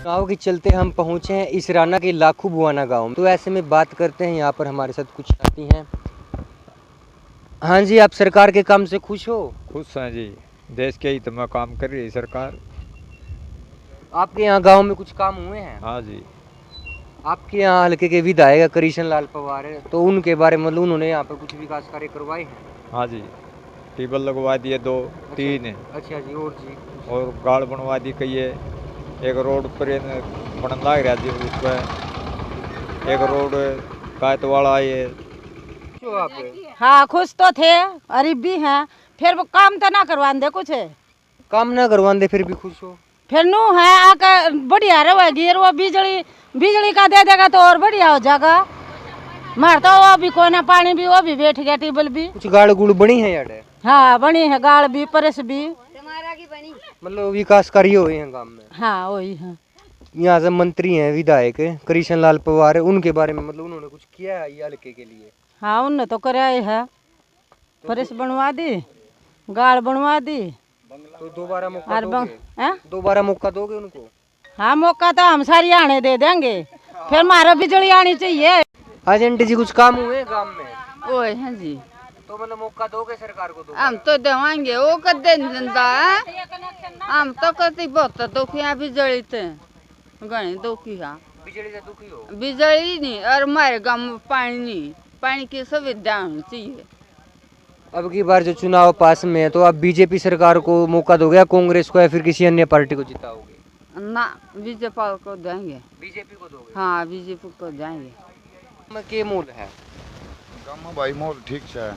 गाँव के चलते हम पहुँचे हैं इसराना के लाखू बुआना गाँव में। तो ऐसे में बात करते हैं, यहाँ पर हमारे साथ कुछ साथी हैं। हाँ जी, आप सरकार के काम से खुश हो? खुश हैं जी, देश के हित में काम कर रही है सरकार। आपके यहाँ गांव में कुछ काम हुए हैं? हाँ जी। आपके यहाँ हल्के के विधायक कृष्ण लाल पवार है, तो उनके बारे में मतलब उन्होंने यहाँ पर कुछ विकास कार्य करवाए हैं? हाँ जी, टेबल लगवा दिए 2 3। अच्छा जी, और जी? और गाड़ बनवा दी कई है। एक रोड पर बनन लग रहा जी, उस पर एक रोड कायत वाला ये। क्यों आप? हाँ, खुश तो थे, गरीब भी हैं, फिर वो काम तो ना करवा दे कुछ। काम ना करवा दे फिर भी खुश हो? फिर नू है आकर बढ़िया रहेगी, और वो बिजली का दे देगा तो और बढ़िया हो जाएगा। मारता वो भी कोई ना, पानी भी वो भी बैठ गया, टेबल भी। कुछ गाड़ गुड़ बनी है यार? हाँ बनी है, गाड़ भी परस भी, मतलब विकास कार्य हुए हैं गांव में? हाँ वही है। यहाँ से मंत्री हैं विधायक कृष्ण लाल पवार, उनके बारे में मतलब उन्होंने कुछ किया है ये हल्के के लिए? हाँ उनने तो कराया है, परस बनवा दी, गाड़ बनवा दी। तो दोबारा मौका और दोगे? दोबारा मौका दोगे उनको? हाँ मौका तो हम सारी आने दे देंगे, फिर हमारा बिजली आनी चाहिए। आज आंटी जी कुछ काम हुए गांव में? ओए हैं जी, तो मतलब मौका दोगे सरकार को? दो हम तो देवांगे, वो कदे जिंदा है। हम तो कति बहुत दुखी है, बिजली ते गणे दुखी है। बिजली से दुखी हो? बिजली नहीं, और हमारे गाँव में पानी नहीं, पानी की सुविधा होनी चाहिए। अब की बार जो चुनाव पास में है, तो आप बीजेपी सरकार को मौका दोगे या कांग्रेस को या फिर किसी अन्य पार्टी को जिताओगे? ना, बीजेपी को देंगे। बीजेपी को दोगे? हाँ बीजेपी को देंगे। में के मूल है? गाँव भाई मोल ठीक से है।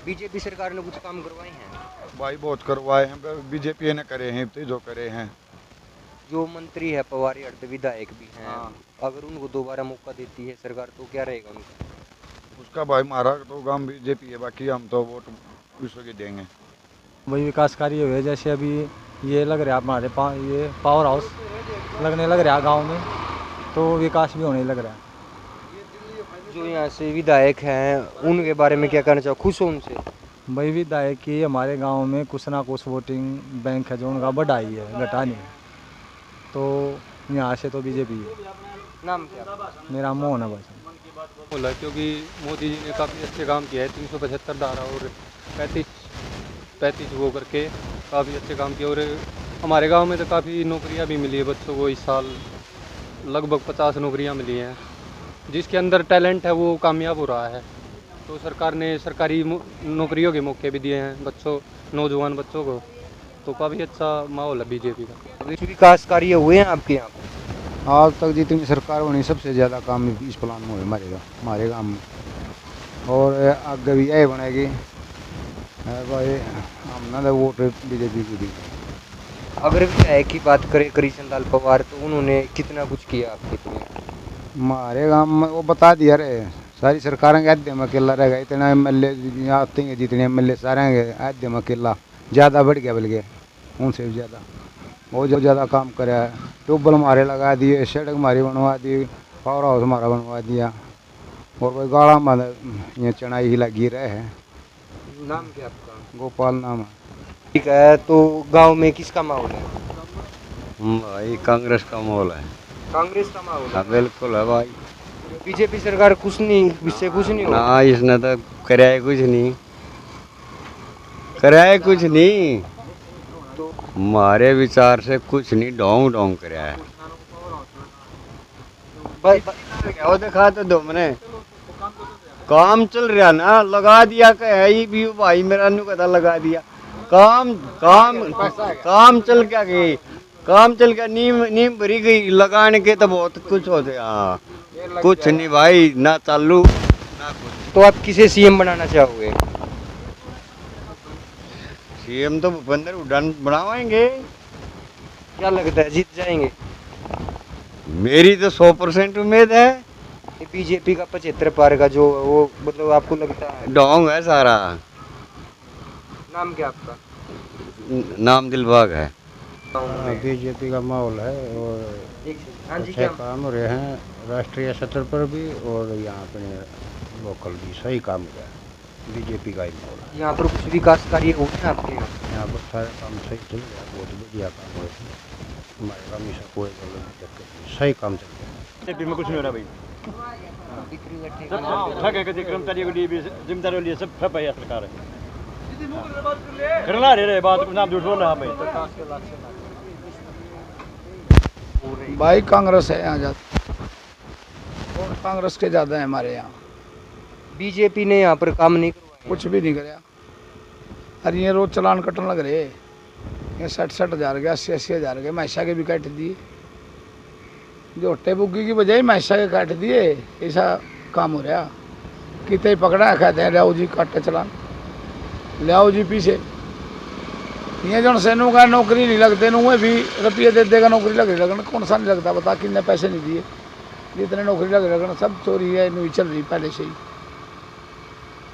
बीजेपी सरकार ने कुछ काम करवाए हैं? भाई बहुत करवाए हैं, बीजेपी ने करे हैं, तो जो करे हैं। जो मंत्री है पवार अर्ध विधायक भी हैं, हाँ। अगर उनको दोबारा मौका देती है सरकार तो क्या रहेगा उनका? उसका भाई मारा तो गाँव बीजेपी है, बाकी हम तो वोट विश्व के देंगे। वही विकास कार्य हुए, जैसे अभी ये लग रहा है हमारे ये पावर हाउस लगने लग रहा है गांव में, तो विकास भी होने लग रहा है। जो यहाँ से विधायक हैं उनके बारे में क्या कहना चाहो? खुश हो उनसे? वही विधायक की हमारे गांव में कुछ ना कुछ वोटिंग बैंक है जो उनका बढ़ाई है, घटा नहीं है, तो यहाँ से तो बीजेपी है। नाम क्या? मेरा मोहन है बस। बोला क्योंकि मोदी जी ने काफ़ी अच्छे काम किया है, 375 धारा और 35 वो करके काफ़ी अच्छे काम किए। और हमारे गांव में तो काफ़ी नौकरियां भी मिली है बच्चों को, इस साल लगभग 50 नौकरियां मिली हैं। जिसके अंदर टैलेंट है वो कामयाब हो रहा है, तो सरकार ने सरकारी नौकरियों के मौके भी दिए हैं बच्चों, नौजवान बच्चों को, तो काफ़ी अच्छा माहौल है बीजेपी का। विकास कार्य हुए हैं आपके यहाँ? आज तक जितनी सरकार बनी सबसे ज़्यादा काम इस प्लान में हुए हमारे गाँव में, और आगे भी यही बनेगी भाई। हमने तो वोट बीजेपी को दी। अगर विधायक की बात करें कृष्ण लाल पवार, तो उन्होंने कितना कुछ किया आपके लिए? हमारे गाँव में वो बता दिया रे, सारी सरकारें के आधे में अकेला रहेगा। इतना MLA आते हैं, जितने MLA सारे हैं आधे में अकेला, ज़्यादा बढ़ गया बल्कि उनसे भी ज़्यादा, बहुत ज़्यादा काम करा है। ट्यूबवेल हमारे लगा दिए, सड़क हमारी बनवा दी, पावर हाउस हमारा बनवा दिया, और कोई गाड़ा हमारा यहाँ चढ़ाई ही लगी रहे है। नाम क्या आपका? गोपाल नाम है। ठीक है, तो गांव में किसका माहौल है? भाई कांग्रेस का माहौल है। कांग्रेस का माहौल है? बिल्कुल है भाई। बीजेपी सरकार कुछ नहीं, इससे कुछ नहीं होगा? ना, इसने तो कराया कुछ नहीं, तो हमारे विचार से कुछ नहीं, ढोंग ढोंग कराया है। क्या दिखा तो दो मैंने काम चल रहा ना, लगा दिया कहे भी भाई मेरा नु कदा लगा दिया काम चल क्या गई, काम चल गया, नीम भरी गई, लगाने के तो बहुत कुछ होते। हाँ कुछ नहीं भाई, ना चालू ना कुछ। तो आप किसे सीएम बनाना चाहोगे? सीएम तो भूपेंद्र उड़ान बनावाएंगे। क्या लगता है जीत जाएंगे? मेरी तो 100% उम्मीद है। बीजेपी का 75 पार का जो वो मतलब आपको लगता है? ढोंग है सारा। नाम क्या आपका? नाम दिलबाग है। बीजेपी का माहौल है, और अच्छे काम हो रहे हैं राष्ट्रीय स्तर पर भी और यहाँ पे लोकल भी, सही काम हो रहा है। बीजेपी का ही माहौल है। यहाँ पर कुछ विकास कार्य हो रहे हैं आपके यहाँ? यहाँ पर सारे काम सही चल रहा है, बहुत बढ़िया काम हो रहा है। हमारे काम में सब कोई प्रॉब्लम नहीं करते, सही काम चल रहा है। बीजेपी में कुछ नहीं हो रहा भाई, सब कर्मचारियों के लिए भी जिम्मेदारी लिए सब ठप है यह सरकार है। करना रहे बात को नाम झूठ बोल रहा भाई। भाई कांग्रेस है यहाँ ज़्यादा, और कांग्रेस के ज़्यादा है हमारे यहाँ। बीजेपी ने यहाँ पर काम नहीं करवाया? कुछ भी नहीं कराया। अरे ये रोज चलान कटन लग रहे, ये 60-60 के 80-80 के मैशा के भी काट दिए, जो हट्टे बुग्गी की बजाय मैशा के काट दिए। ऐसा काम हो रहा, कितने पकड़ा कहते हैं लियाओ जी काटे चलान, लियाओ जी पीछे। ये जो सैनों का नौकरी नहीं लगते नुए भी रुपये दे देगा नौकरी लग रही लगना, कौन सा नहीं लगता बता, कितने पैसे नहीं दिए, जितने नौकरी लग रही लगना सब चोरी है, नहीं चल रही पहले से ही।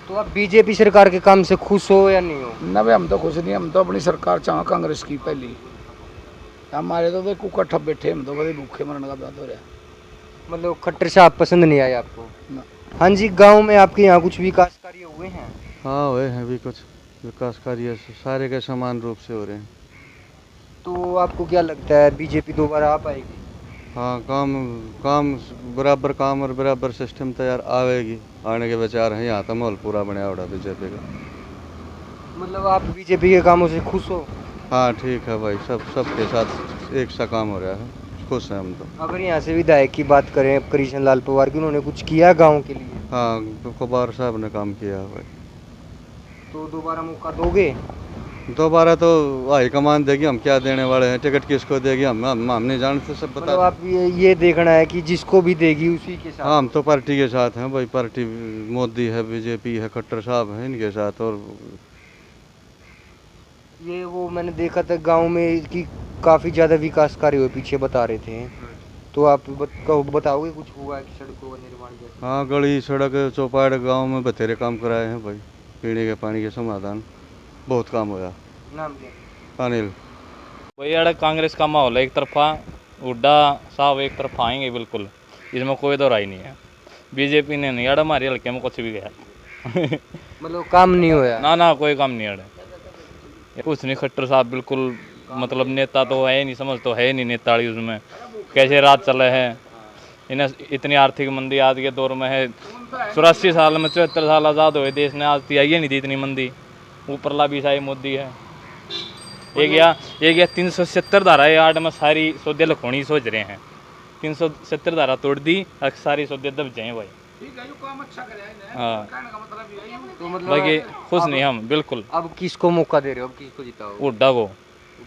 तो आप बीजेपी सरकार के काम से खुश हो या नहीं हो? ना भाई हम तो खुश नहीं, हम तो अपनी सरकार चाह कांग्रेस की पहली। हमारे तो देख कुकर ठप बैठे, हम तो कभी भूखे मरने का बात हो रहा। मतलब खट्टर साहब पसंद नहीं आए आपको? ना। हाँ जी, गांव में आपके यहाँ कुछ विकास कार्य हुए हैं? हाँ हुए हैं भी कुछ विकास कार्य, सारे के समान रूप से हो रहे हैं। तो आपको क्या लगता है बीजेपी दोबारा आ पाएगी? हाँ, काम बराबर काम और बराबर सिस्टम तैयार आवेगी, आने के विचार हैं। यहाँ तो माहौल पूरा बनया हुआ बीजेपी का। मतलब आप बीजेपी के कामों से खुश हो? हाँ ठीक है भाई, सबके साथ एक सा काम हो रहा है, खुश हैं हम तो। अगर यहाँ से विधायक की बात करें कृष्ण लाल पवार की, उन्होंने कुछ किया गाँव के लिए? हाँ, पवार साहब ने काम किया है भाई। तो दोबारा मौका दोगे? दोबारा तो हाईकमान देगी, हम क्या देने वाले हैं, टिकट किसको देगी हम नहीं जानते, सब मतलब बता। आप ये देखना है कि जिसको भी देगी उसी के साथ? हाँ, हम तो पार्टी के साथ हैं भाई, पार्टी मोदी है, बीजेपी है, खट्टर साहब हैं, इनके साथ। और ये वो मैंने देखा था गांव में कि काफ़ी ज़्यादा विकास कार्य हुए, पीछे बता रहे थे, तो आप बताओगे कुछ हुआ है कि सड़कों का निर्माण जैसे? हाँ, गली सड़क चौपाट गांव में बथेरे काम कराए हैं भाई, पीने के पानी के समाधान बहुत काम हुआ। नाम क्या? अनिल। भाई कांग्रेस का माहौल है एक तरफा, हुड्डा साहब एक तरफा आएंगे बिल्कुल, इसमें कोई दो राय नहीं है। बीजेपी ने नहीं, हमारे हल्के में कुछ भी गया मतलब काम नहीं होया? ना कोई काम नहीं अड़े, कुछ नहीं। खट्टर साहब बिल्कुल मतलब नेता तो है नहीं, समझ तो है नहीं नेता उसमें, कैसे राज चले हैं। इन्हें इतनी आर्थिक मंदी आज के दौर में है, 84 साल में 74 साल आज़ाद हुए देश ने, आज तो आई नहीं थी इतनी मंदी। ऊपरला भी शाही मोदी है। एक या 370 धारा है 8 में सारी सौदे लखोनी सोच रहे हैं, 370 धारा तोड़ दी, सारी सौदे दब जाए भाई। हाँ, तो मतलब बाकी खुश नहीं हम बिल्कुल। अब किसको मौका दे रहे हो, अब किसको जिताओ? हुड्डा को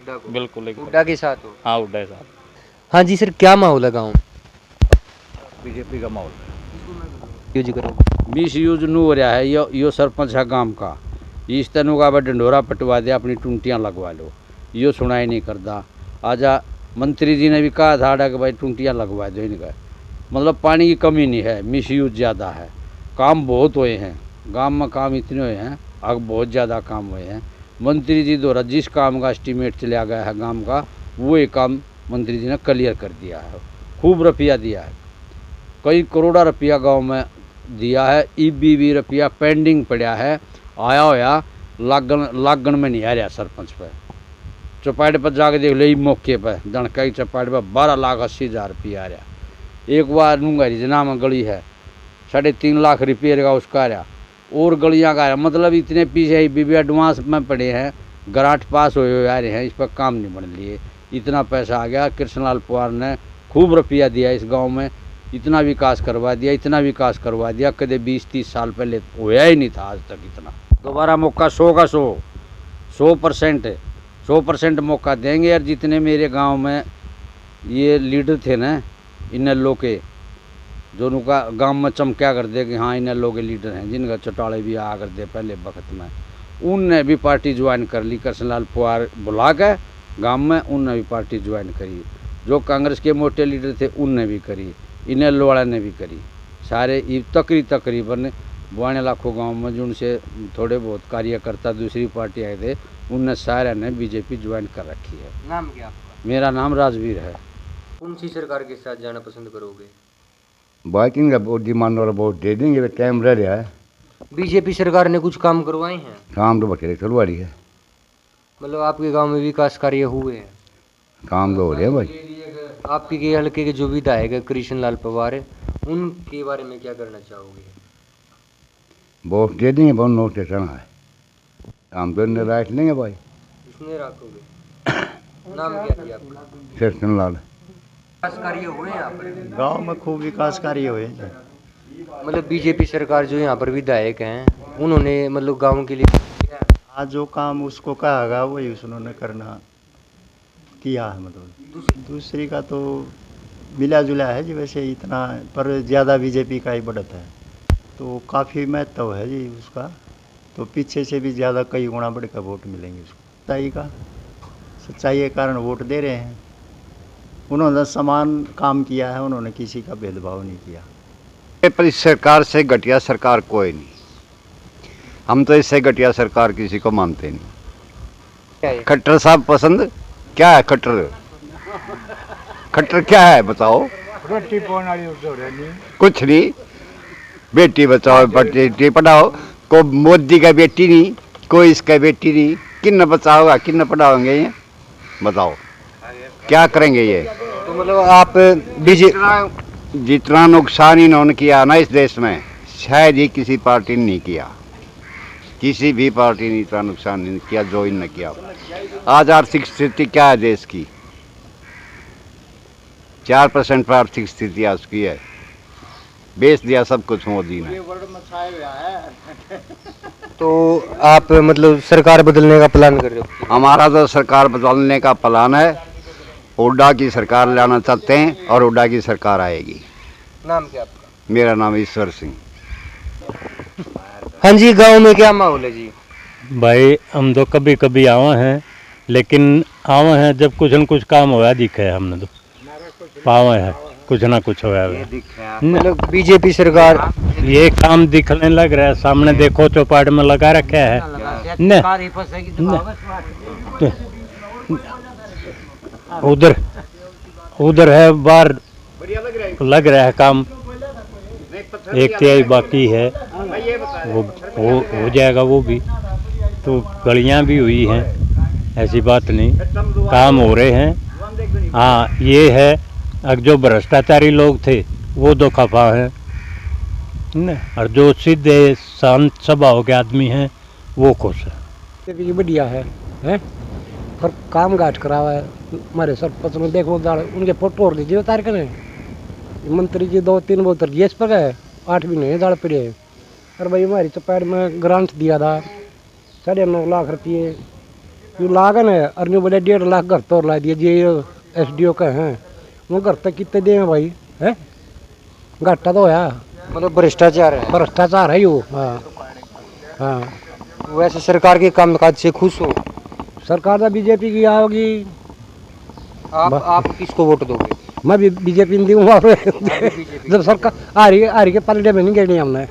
को बिल्कुल, हुड्डा के साथ हो? हाँ, हुड्डा के साथ। हाँ जी सर, क्या माहौल है गाँव? बीजेपी का माहौल यूज करो। मिस यूज नहीं हो रहा है, यो सरपंच है गांव का, इस तनु का डंडोरा पटवा दे, अपनी टूंटियाँ लगवा लो, यो सुनाई नहीं करता। आजा मंत्री जी ने भी कहा था कि भाई टूंटियाँ लगवा दो इनका, मतलब पानी की कमी नहीं है, मिस यूज ज़्यादा है। काम बहुत हुए हैं गांव में, काम इतने हुए हैं, अब बहुत ज़्यादा काम हुए हैं। मंत्री जी द्वारा जिस काम का एस्टीमेट चला गया है गांव का, वो एक काम मंत्री जी ने क्लियर कर दिया है, खूब रुपया दिया है, कई करोड़ा रुपया गांव में दिया है। भी रुपया पेंडिंग पड़ा है, आया होया लागन में नहीं आ रहा सरपंच पे। चौपाटी पर जाके देख लो, मौके पर दणका की चौपाटी पर 12,80,000 रुपया आ रहा। एक बार नूंगारी जना में गली है, 3.5 लाख रुपये का उसका आ रहा, और गलियाँ का आ रहा। मतलब इतने पीछे भी एडवांस में पड़े हैं, ग्रांट पास हुए आ रहे हैं, इस पर काम नहीं बन लिए। इतना पैसा आ गया, कृष्ण लाल पवार ने खूब रुपया दिया इस गांव में, इतना विकास करवा दिया, कदे 20-30 साल पहले होया ही नहीं था आज तक इतना। दोबारा मौका 100 का 100% मौका देंगे यार। जितने मेरे गांव में ये लीडर थे ना, इन लोग के जो उनका गांव में चमक्या कर दे कि हाँ इन लोग के लीडर हैं, जिनका चौटाले भी आ कर दे पहले वक्त में, उनने भी पार्टी ज्वाइन कर ली। कृष्ण लाल पवार बुला के गाँव में उनने भी पार्टी ज्वाइन करी, जो कांग्रेस के मोटे लीडर थे उनने भी करी, इन लोड़ा ने भी करी। सारे तकरीबन 92 लाखों गाँव में जो उनसे थोड़े बहुत कार्यकर्ता दूसरी पार्टी आए थे, उनने सारे ने बीजेपी ज्वाइन कर रखी है। नाम क्या आपका? मेरा नाम राजवीर है। कौन सी सरकार के साथ जाना पसंद करोगे? बाइकिंग का बहुत डिमांड और बहुत दे देंगे, टाइम रह रहा है, बीजेपी सरकार ने कुछ काम करवाए हैं? काम तो बथेरे चलवा रही है। मतलब आपके गांव में विकास कार्य हुए हैं? काम तो हो रहे हैं भाई। आपके के हल्के के जो विधायक है कृष्ण लाल पवार है, उनके बारे में क्या करना चाहोगे? वोट दे देंगे, बहुत नोट चढ़ना है, हम तो निराश लेंगे भाई। इसमें रखोगे। नाम क्या है आपका? कृष्ण लाल। विकास कार्य हुए यहाँ पर? गांव में खूब विकास कार्य हुए हैं। मतलब बीजेपी सरकार जो यहाँ पर विधायक हैं, उन्होंने मतलब गाँव के लिए किया? आज जो काम उसको कहा वही उन्होंने करना किया है। मतलब दूसरी का तो मिला जुला है जी, वैसे इतना पर ज़्यादा बीजेपी का ही बढ़त है, तो काफ़ी महत्व है जी उसका। तो पीछे से भी ज़्यादा कई गुना बढ़ कर वोट मिलेंगे उसको। सच्चाई के कारण वोट दे रहे हैं। उन्होंने समान काम किया है, उन्होंने किसी का भेदभाव नहीं किया। पर इस सरकार से घटिया सरकार कोई नहीं, हम तो इससे घटिया सरकार किसी को मानते नहीं। खट्टर साहब पसंद क्या है? खट्टर क्या है बताओ? रोटी पकाने कुछ नहीं, बेटी बचाओ बेटी पढ़ाओ, को मोदी का बेटी नहीं, कोई इसका बेटी नहीं, किन बचाओगा किन पढ़ाओगे ये बताओ, क्या करेंगे ये? तो मतलब आप बीजेपी जितना नुकसान इन्होंने किया ना इस देश में, शायद ही किसी पार्टी ने नहीं किया, किसी भी पार्टी ने इतना नुकसान नहीं किया जो इन्होंने किया। आज आर्थिक स्थिति क्या है देश की? 4% पर आर्थिक स्थिति आज की है, बेच दिया सब कुछ मोदी ने। तो आप मतलब सरकार बदलने का प्लान कर रहे हो? हमारा तो सरकार बदलने का प्लान है, हुड्डा की सरकार लाना चाहते हैं और हुड्डा की सरकार आएगी। नाम क्या आपका? मेरा नाम ईश्वर सिंह। हाँ जी, गांव में क्या माहौल है जी? भाई हम तो कभी कभी आवे हैं, लेकिन आवे हैं जब कुछ न कुछ काम होया दिखे है, हमने तो पावे है कुछ ना कुछ होया है। मतलब बीजेपी सरकार ये काम दिखने लग रहा है, सामने देखो चौपाट में लगा रखा है न, उधर है बाहर लग रहा है काम, एक तिहाई बाकी है, वो हो जाएगा वो भी। तो गलियां भी हुई हैं, ऐसी बात नहीं, काम हो रहे हैं। हाँ ये है, अब जो भ्रष्टाचारी लोग थे वो दो खफा हैं न, और जो सीधे शांत स्वभाव के आदमी हैं वो खुश है। ये बढ़िया है पर काम घाट करावा है। हमारे सरपंच ने देखो उनके फोटो और लीजिए उतार कर, मंत्री जी 2-3 बोतल गैस पर गए, 8 महीने दाल पड़े। और भाई हमारी चौपाट में ग्रांट दिया था 9.5 लाख रुपये, जो लागन है और यूँ बोले 1.5 लाख घर तो ला दिए जी SDO का हैं, वो घर तक कितने दें भाई है, घाटा तो होया। मतलब भ्रष्टाचार है? भ्रष्टाचार है वो। हाँ हाँ। वैसे सरकार के कामकाज से खुश हो? सरकार तो बीजेपी की आओगी। आप किसको वोट दोगे? मैं भी बीजेपी दूंगा। जब सरकार आ रही के पलटे में नहीं गिरनी हमने,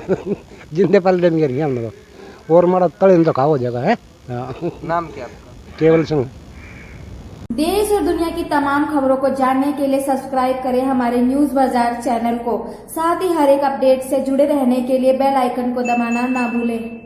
जिंदे पलटे में गिरी हमने तो, और हमारा तले तो हो जाएगा है। नाम क्या आपका? केवल सिंह। देश और दुनिया की तमाम खबरों को जानने के लिए सब्सक्राइब करें हमारे न्यूज बाजार चैनल को। साथ ही हर एक अपडेट से जुड़े रहने के लिए बेल आइकन को दबाना ना भूलें।